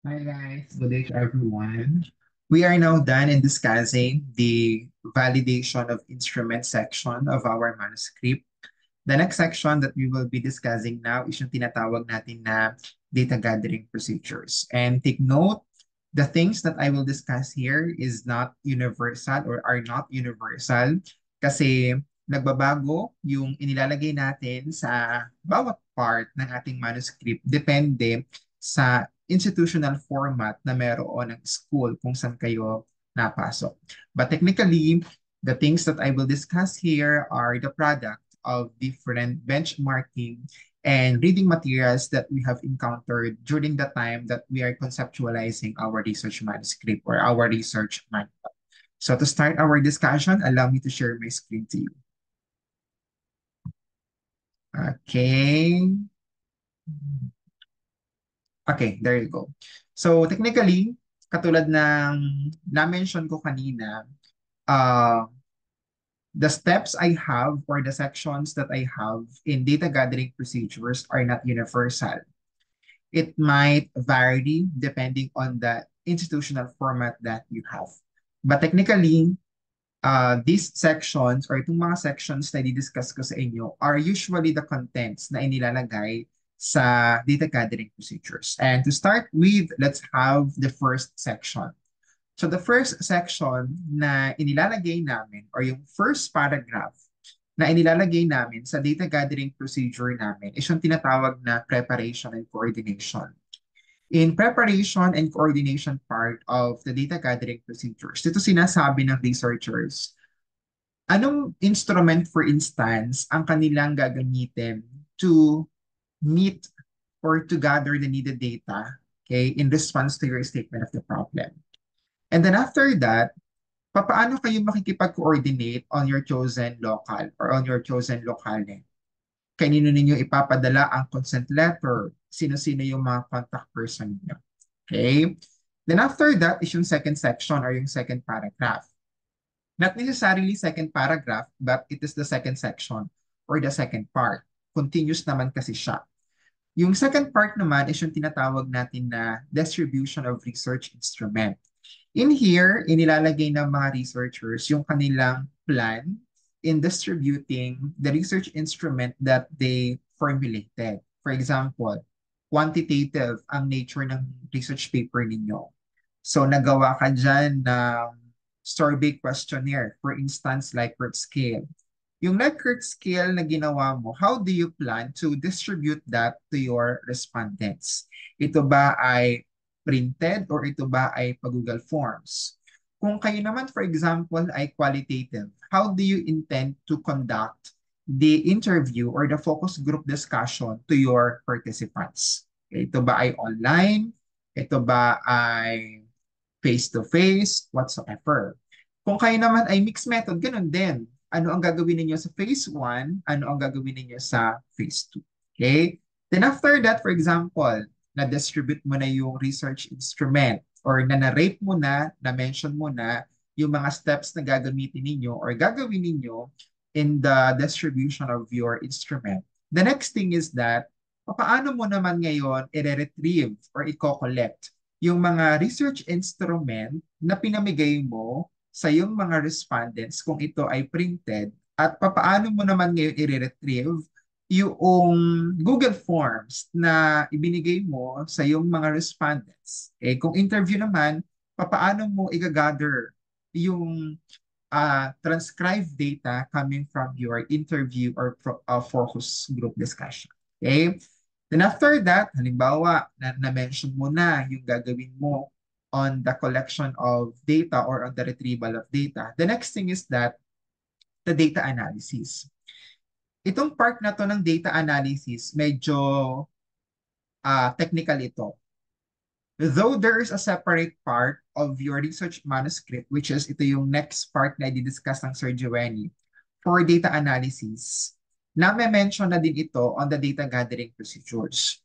Hi guys, good day to everyone. We are now done in discussing the validation of instrument section of our manuscript. The next section that we will be discussing now is yung tinatawag natin na data gathering procedures. And take note, the things that I will discuss here is not universal or are not universal kasi nagbabago yung inilalagay natin sa bawat part ng ating manuscript depende sa institutional format na meron ng school kung saan kayo napasok. But technically, the things that I will discuss here are the product of different benchmarking and reading materials that we have encountered during the time that we are conceptualizing our research manuscript or our research manual. So to start our discussion, allow me to share my screen to you. Okay. Okay, there you go. So technically, katulad ng na-mention ko kanina, uh, the steps I have or the sections that I have in data gathering procedures are not universal. It might vary depending on the institutional format that you have. But technically, these sections or itong mga sections na di-discuss ko sa inyo are usually the contents na inilalagay sa data gathering procedures. And to start with, let's have the first section. So the first section na inilalagay namin or yung first paragraph na inilalagay namin sa data gathering procedure namin is yung tinatawag na preparation and coordination. In preparation and coordination part of the data gathering procedures, dito sinasabi ng researchers, anong instrument for instance ang kanilang gagamitin to meet or to gather the needed data, okay, in response to your statement of the problem. And then after that, papaano kayo makikipag-coordinate on your chosen local or on your chosen locale? Kanino ninyo ipapadala ang consent letter? Sino-sino yung mga contact person niyo? Okay? Then after that is yung second section or yung second paragraph. Not necessarily second paragraph, but it is the second section or the second part. Continuous naman kasi siya. Yung second part naman is yung tinatawag natin na distribution of research instrument. In here, inilalagay ng mga researchers yung kanilang plan in distributing the research instrument that they formulated. For example, quantitative ang nature ng research paper ninyo. So nagawa ka dyan ng survey questionnaire, for instance, Likert scale. Yung Likert scale na ginawa mo, how do you plan to distribute that to your respondents? Ito ba ay printed or ito ba ay pag-Google Forms? Kung kayo naman, for example, ay qualitative, how do you intend to conduct the interview or the focus group discussion to your participants? Ito ba ay online? Ito ba ay face-to-face? Whatsoever. Kung kayo naman ay mixed method, ganun din. Ano ang gagawin ninyo sa phase 1? Ano ang gagawin ninyo sa phase 2? Okay? Then after that, for example, na-distribute mo na yung research instrument or na-narrate mo na-mention mo na yung mga steps na gagamitin ninyo or gagawin ninyo in the distribution of your instrument. The next thing is that, paano mo naman ngayon i-retrieve or i-collect yung mga research instrument na pinamigay mo sa iyong mga respondents kung ito ay printed at papaano mo naman ngayon i-retrieve yung Google Forms na ibinigay mo sa iyong mga respondents. Eh, kung interview naman, papaano mo i-gather yung transcribed data coming from your interview or focus group discussion. Okay? Then after that, halimbawa, na-mention mo na yung gagawin mo on the collection of data or on the retrieval of data. The next thing is that the data analysis. Itong part na to ng data analysis, medyo technical ito. Though there is a separate part of your research manuscript, which is ito yung next part na i-discuss ng Sir Giovanni, for data analysis, na-mention na din ito on the data gathering procedures.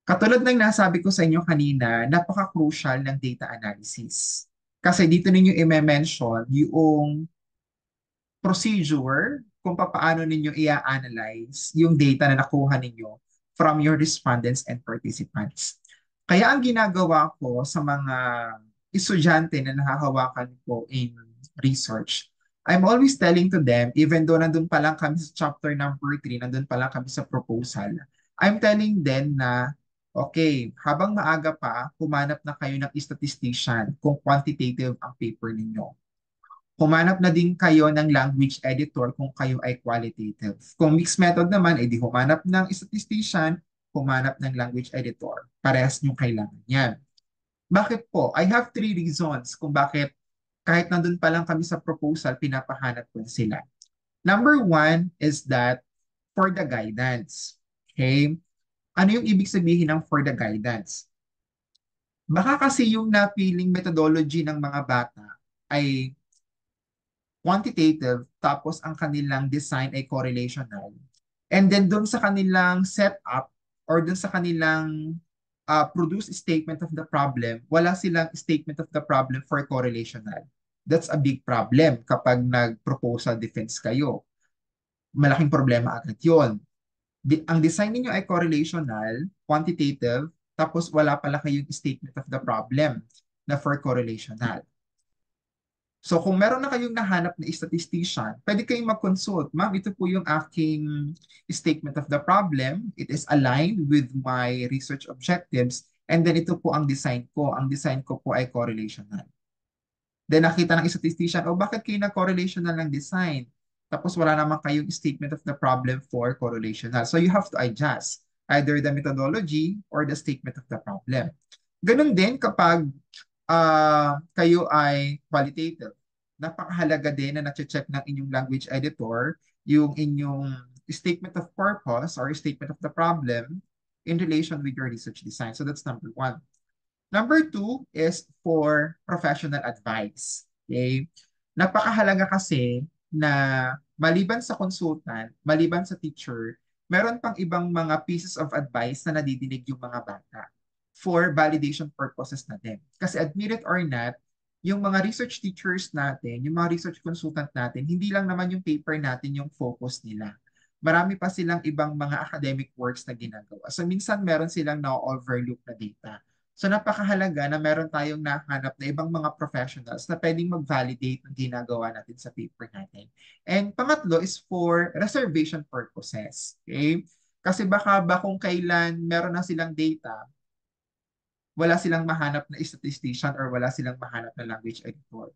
Katulad ng nasabi ko sa inyo kanina, napaka-crucial ng data analysis. Kasi dito ninyo i-mention yung procedure kung paano ninyo i-analyze yung data na nakuha ninyo from your respondents and participants. Kaya ang ginagawa ko sa mga estudyante na nahahawakan ko in research, I'm always telling to them, even though nandun pa lang kami sa chapter number 3, nandun pa lang kami sa proposal, I'm telling them na, okay, habang maaga pa, humanap na kayo ng statistician kung quantitative ang paper ninyo. Humanap na din kayo ng language editor kung kayo ay qualitative. Kung mixed method naman, edi humanap ng statistician, humanap ng language editor. Parehas yung kailangan yan. Bakit po? I have three reasons kung bakit kahit nandun pa lang kami sa proposal, pinapahanap ko sila. Number one is that for the guidance. Okay? Ano yung ibig sabihin ng for the guidance? Baka kasi yung napiling methodology ng mga bata ay quantitative, tapos ang kanilang design ay correlational. And then doon sa kanilang setup or doon sa kanilang produce statement of the problem, wala silang statement of the problem for correlational. That's a big problem kapag nag-proposal defense kayo. Malaking problema agad yun. Ang design niyo ay correlational, quantitative, tapos wala pala kayong statement of the problem na for correlational. So kung meron na kayong nahanap na statistician, pwede kayong mag-consult. Ma'am, ito po yung aking statement of the problem. It is aligned with my research objectives. And then ito po ang design ko. Ang design ko po ay correlational. Then nakita ng statistician, oh bakit kayo na-correlational ng design? Tapos wala naman kayong statement of the problem for correlational. So you have to adjust either the methodology or the statement of the problem. Ganun din kapag kayo ay qualitative. Napakahalaga din na na-check ng inyong language editor yung inyong statement of purpose or statement of the problem in relation with your research design. So that's number one. Number two is for professional advice. Okay? Napakahalaga kasi na maliban sa consultant, maliban sa teacher, meron pang ibang mga pieces of advice na nadidinig yung mga bata for validation purposes na din. Kasi admit it or not, yung mga research teachers natin, yung mga research consultant natin, hindi lang naman yung paper natin yung focus nila. Marami pa silang ibang mga academic works na ginagawa. So minsan meron silang na-overlook na data. So napakahalaga na meron tayong nahanap na ibang mga professionals na pwedeng mag-validate ng ginagawa natin sa paper natin. And pangatlo is for reservation purposes. Okay? Kasi baka ba kung kailan meron na silang data, wala silang mahanap na statistician or wala silang mahanap na language editor.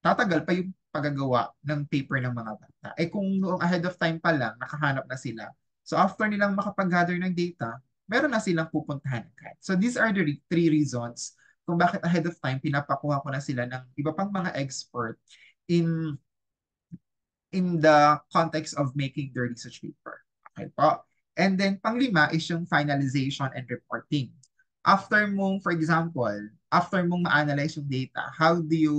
Tatagal pa yung paggagawa ng paper ng mga bata. Eh kung noong ahead of time pa lang, nakahanap na sila. So after nilang makapag-gather ng data, meron na silang pupuntahan agad. So these are the three reasons kung bakit ahead of time pinapakuha ko na sila ng iba pang mga expert in the context of making their research paper. Okay po. And then panglima is yung finalization and reporting. After mong, for example, after mong ma-analyze yung data, how do you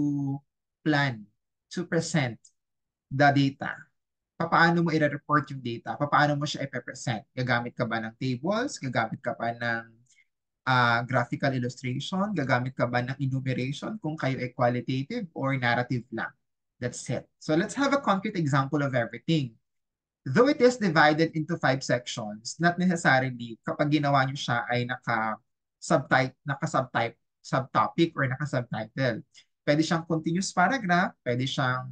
plan to present the data? Paano mo i-report yung data? Paano mo siya i-present? Gagamit ka ba ng tables? Gagamit ka ba ng graphical illustration? Gagamit ka ba ng enumeration kung kayo ay qualitative or narrative lang? That's it. So let's have a concrete example of everything. Though it is divided into 5 sections, not necessarily kapag ginawa nyo siya ay subtopic or naka-subtitle. Pwede siyang continuous paragraph, pwede siyang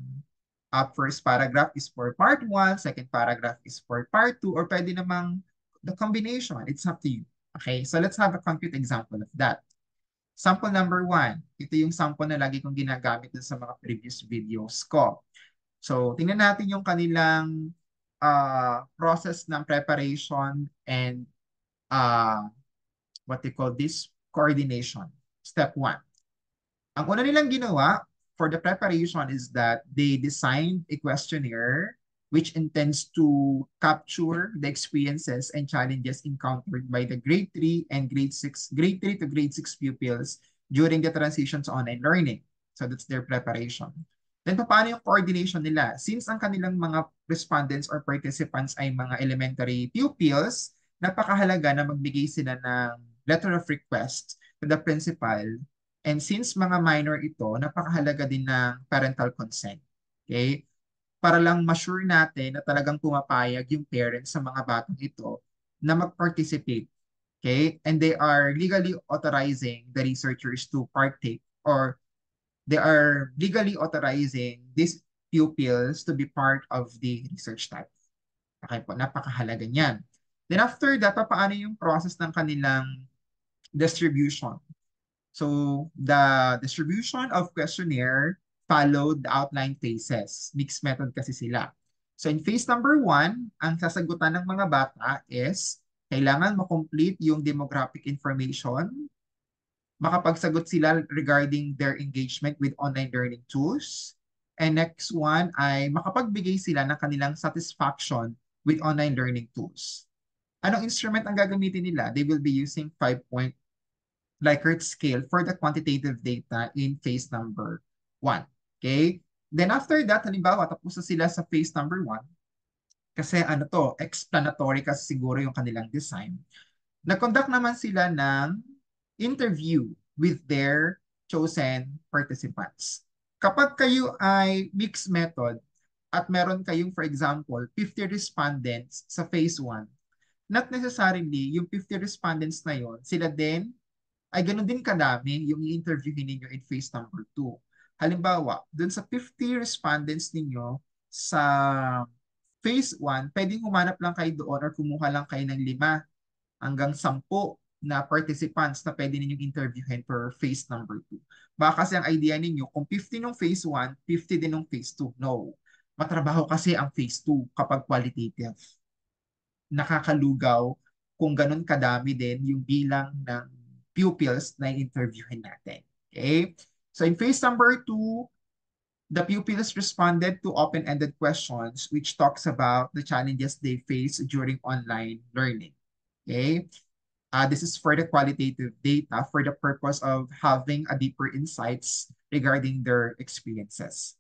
first paragraph is for part 1, second paragraph is for part 2, or pwede namang the combination. It's up to you. Okay, so let's have a concrete example of that. Sample number 1. Ito yung sample na lagi kong ginagamit dun sa mga previous videos ko. So, tingnan natin yung kanilang process ng preparation and what they call this, coordination. Step 1. Ang una nilang ginawa for the preparation is that they designed a questionnaire which intends to capture the experiences and challenges encountered by the grade 3 and grade 3 to grade 6 pupils during the transition to online learning. So that's their preparation. Then paano yung coordination nila? Since ang kanilang mga respondents or participants ay mga elementary pupils, napakahalaga na magbigay sila ng letter of request to the principal. And since mga minor ito, napakahalaga din ng parental consent. Okay? Para lang ma-sure natin na talagang pumapayag yung parents sa mga batang ito na mag-participate Okay? And they are legally authorizing the researchers to partake, or they are legally authorizing these pupils to be part of the research type. Okay po, napakahalaga niyan. Then after that, paano yung process ng kanilang distribution? So the distribution of questionnaire followed the outline phases. Mixed method kasi sila. So in phase number 1, ang sasagutan ng mga bata is kailangan makomplete yung demographic information, makapagsagot sila regarding their engagement with online learning tools. And next one ay makapagbigay sila ng kanilang satisfaction with online learning tools. Anong instrument ang gagamitin nila? They will be using 5-point Likert scale for the quantitative data in phase number 1. Okay? Then after that, halimbawa, tapos na sila sa phase number 1, kasi ano to, explanatory kasi siguro yung kanilang design. Nag-conduct naman sila ng interview with their chosen participants. Kapag kayo ay mixed method at meron kayong, for example, 50 respondents sa phase 1, not necessarily yung 50 respondents na yon, sila din ay ganun din kadami yung i-interviewin ninyo in phase number 2. Halimbawa, dun sa 50 respondents ninyo sa phase 1, pwedeng humanap lang kayo doon or kumuha lang kayo ng 5 hanggang 10 na participants na pwede ninyong interviewin per phase number 2. Baka kasi ang idea ninyo, kung 50 nung phase 1, 50 din nung phase 2. No. Matrabaho kasi ang phase 2 kapag qualitative. Nakakalugaw kung ganun kadami din yung bilang ng pupils na interviewin natin. Okay? So in phase number 2, the pupils responded to open-ended questions which talks about the challenges they face during online learning. Okay? This is for the qualitative data for the purpose of having a deeper insights regarding their experiences.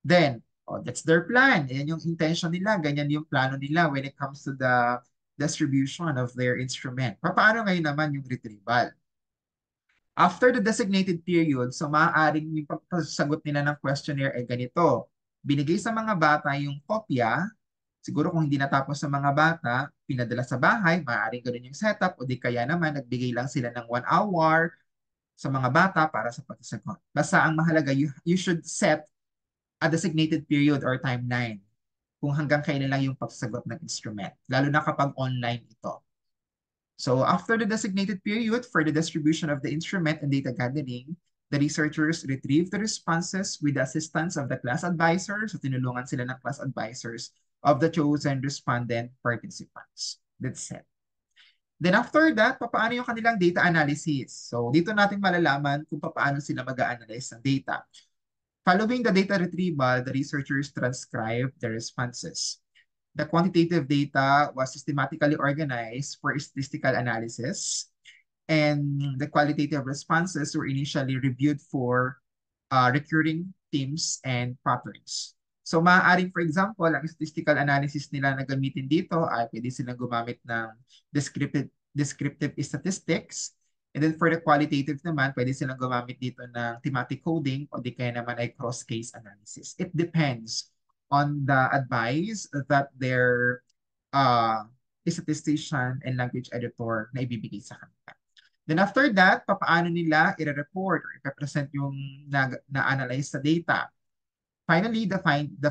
Then, that's their plan. Yan yung intention nila. Ganyan yung plano nila when it comes to the distribution of their instrument. Paano ngayon naman yung retrieval? After the designated period, so maaaring yung pagsasagot nila ng questionnaire ay ganito. Binigay sa mga bata yung kopya. Siguro kung hindi natapos sa mga bata, pinadala sa bahay, maaaring ganun yung setup, o di kaya naman nagbigay lang sila ng 1 hour sa mga bata para sa pagsasagot. Basta ang mahalaga, you should set a designated period or timeline kung hanggang kailan lang yung pagsasagot ng instrument, lalo na kapag online ito. So after the designated period for the distribution of the instrument and data gathering, the researchers retrieve the responses with the assistance of the class advisors. So tinulungan sila ng class advisors of the chosen respondent participants. That's it. Then after that, paano yung kanilang data analysis? So dito natin malalaman kung paano sila mag-a-analyze ng data. Following the data retrieval, the researchers transcribe the responses. The quantitative data was systematically organized for statistical analysis, and the qualitative responses were initially reviewed for recurring themes and patterns. So maaaring, for example, ang statistical analysis nila na gamitin dito ay pwede silang gumamit ng descriptive statistics. And then for the qualitative naman, pwede silang gumamit dito ng thematic coding o di kaya naman ay cross-case analysis. It depends on the advice that their statistician and language editor na ibibigay sa kanila. Then after that, paano nila i-report or i-present yung na-analyze sa data. Finally, the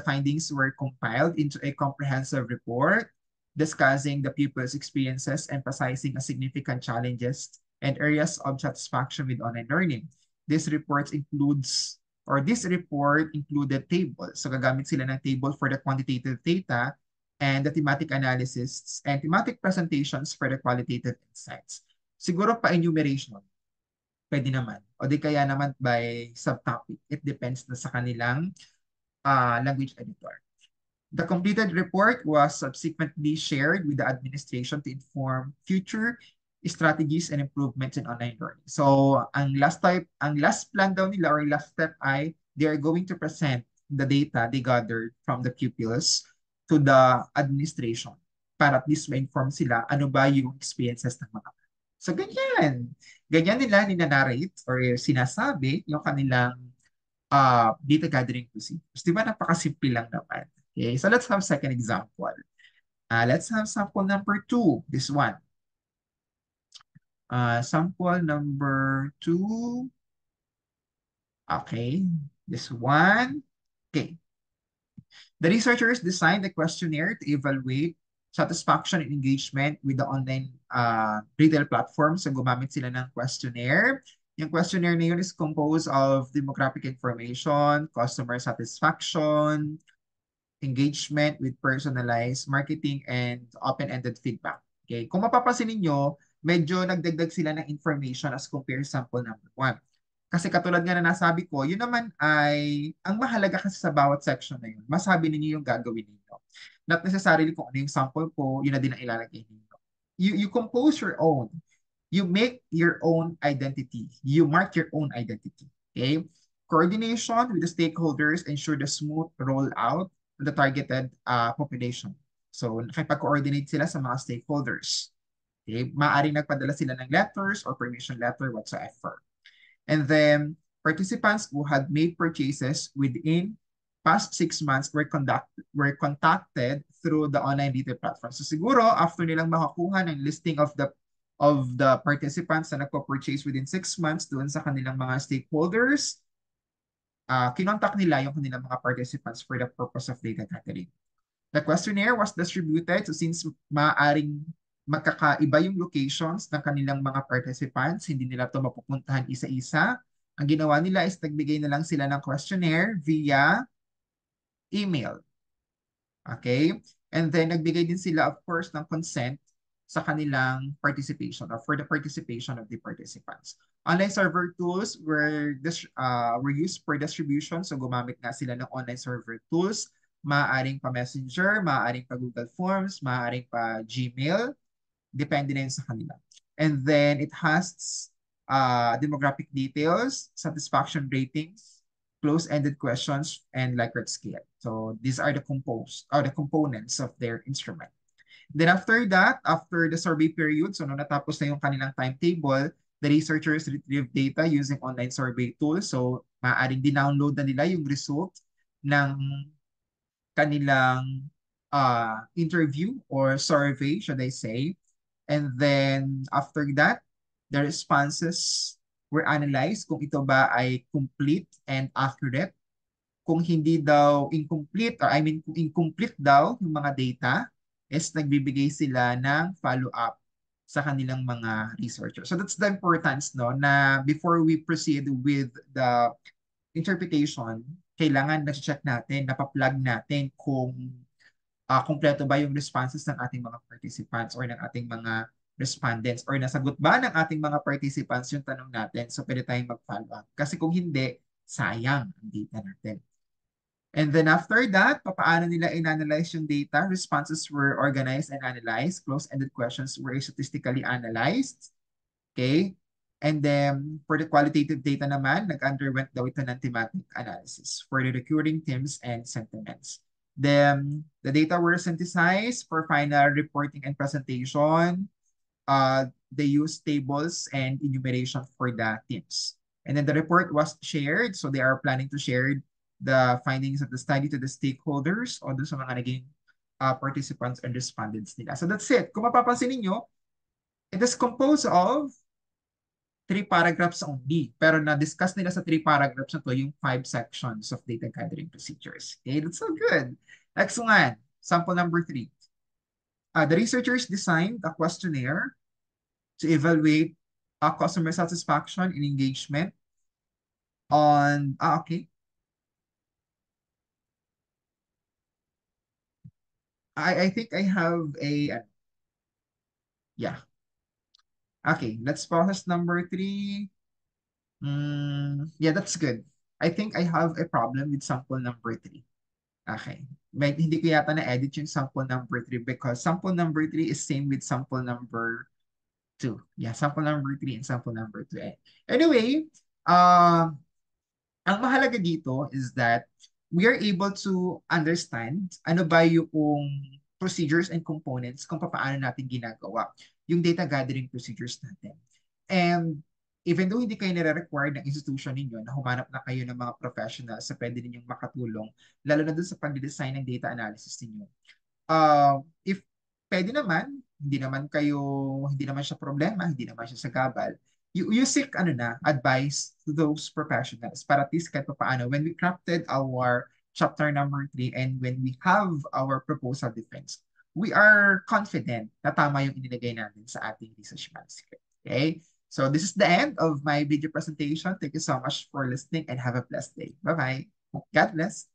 findings were compiled into a comprehensive report discussing the pupils' experiences, emphasizing a significant challenges and areas of satisfaction with online learning. This report included tables. So gagamit sila ng table for the quantitative data and the thematic analysis and thematic presentations for the qualitative insights. Siguro pa enumeration, pwede naman. O di kaya naman by subtopic. It depends na sa kanilang language editor. The completed report was subsequently shared with the administration to inform future strategies and improvements in online learning. So, ang last plan daw nila or last step ay they are going to present the data they gathered from the pupils to the administration para at least ma-inform sila ano ba yung experiences ng mga. So, ganyan. Ganyan nila ninanarrate or sinasabi yung kanilang data gathering procedures. Di ba napakasimple lang naman? Okay, so let's have second example. Let's have sample number 2, this one. Sample number 2. Okay, this one. Okay. The researchers designed a questionnaire to evaluate satisfaction and engagement with the online retail platform. So gumamit sila ng questionnaire. Yung questionnaire na yun is composed of demographic information, customer satisfaction, engagement with personalized marketing, and open-ended feedback. Okay? Kung mapapansin ninyo, medyo nagdagdag sila ng information as compared sa sample number 1. Kasi katulad nga na nasabi ko, yun naman ay, ang mahalaga kasi sa bawat section na yun, masabi ninyo yung gagawin ninyo. Not necessarily kung ano yung sample ko, yun na din ang ilalagay ninyo. You compose your own. You make your own identity. You mark your own identity. Okay? Coordination with the stakeholders ensure the smooth rollout of the targeted population. So, nakipag-coordinate sila sa mga stakeholders. Okay? Maaaring nagpadala sila ng letters or permission letter whatsoever. And then, participants who had made purchases within past 6 months were contacted through the online retail platform. So siguro, after nilang makakuha ng listing of the participants na nagpo-purchase within 6 months doon sa kanilang mga stakeholders, kinontak nila yung kanilang mga participants for the purpose of data gathering. The questionnaire was distributed, so since maaaring magkakaiba yung locations ng kanilang mga participants, hindi nila ito mapupuntahan isa-isa. Ang ginawa nila is nagbigay na lang sila ng questionnaire via email. Okay? And then nagbigay din sila, of course, ng consent sa kanilang participation or for the participation of the participants. Online server tools were used for distribution. So gumamit nga sila ng online server tools. Maaaring pa Messenger, maaaring pa Google Forms, maaaring pa Gmail. Depende na yun sa kanila. And then it has demographic details, satisfaction ratings, close-ended questions, and Likert scale. So these are the components of their instrument. Then after that, after the survey period, so nung natapos na yung kanilang timetable, the researchers retrieved data using online survey tools. So maaaring din-download na nila yung result ng kanilang interview or survey, should I say. And then after that, the responses were analyzed kung ito ba ay complete and accurate. Kung hindi daw incomplete, or I mean kung incomplete daw yung mga data, is nagbibigay sila ng follow-up sa kanilang mga researchers. So that's the importance, no, na before we proceed with the interpretation, kailangan na-check natin, napaplug natin kung kumpleto ba yung responses ng ating mga participants or ng ating mga respondents or nasagot ba ng ating mga participants yung tanong natin. So pwede tayong mag-follow up. Kasi kung hindi, sayang ang data natin. And then after that, paano nila in-analyze yung data? Responses were organized and analyzed. Close-ended questions were statistically analyzed. Okay? And then, for the qualitative data naman, nag-underwent daw ito ng thematic analysis for the recurring themes and sentiments. Then, the data were synthesized for final reporting and presentation. They used tables and enumeration for the themes. And then the report was shared. So they are planning to share the findings of the study to the stakeholders o dun sa mga naging participants and respondents nila. So that's it. Kung mapapansin ninyo, it is composed of 3 paragraphs only. Pero na-discuss nila sa 3 paragraphs na to yung 5 sections of data gathering procedures. Okay, that's so good. Next one, sample number 3. The researchers designed a questionnaire to evaluate customer satisfaction and engagement on, okay. I think I have a, yeah. Okay, let's process number 3. Yeah, that's good. I think I have a problem with sample number 3. Okay. Hindi ko yata na-edit yung sample number 3 because sample number 3 is same with sample number 2. Yeah, sample number 3 and sample number 2. Anyway, ang mahalaga dito is that we are able to understand ano ba yung procedures and components kung paano natin ginagawa yung data gathering procedures natin. And even though hindi kayo nire-require ng institution ninyo na humanap na kayo ng mga professionals sa pwede ninyong makatulong, lalo na dun sa pag-design ng data analysis ninyo. If pwede naman, hindi naman siya problema, hindi naman siya sagabal, you seek advice to those professionals para at least kahit pa paano when we crafted our chapter number 3 and when we have our proposal defense, we are confident na tama yung inilagay natin sa ating research manuscript. Okay? So this is the end of my video presentation. Thank you so much for listening and have a blessed day. Bye-bye. God bless.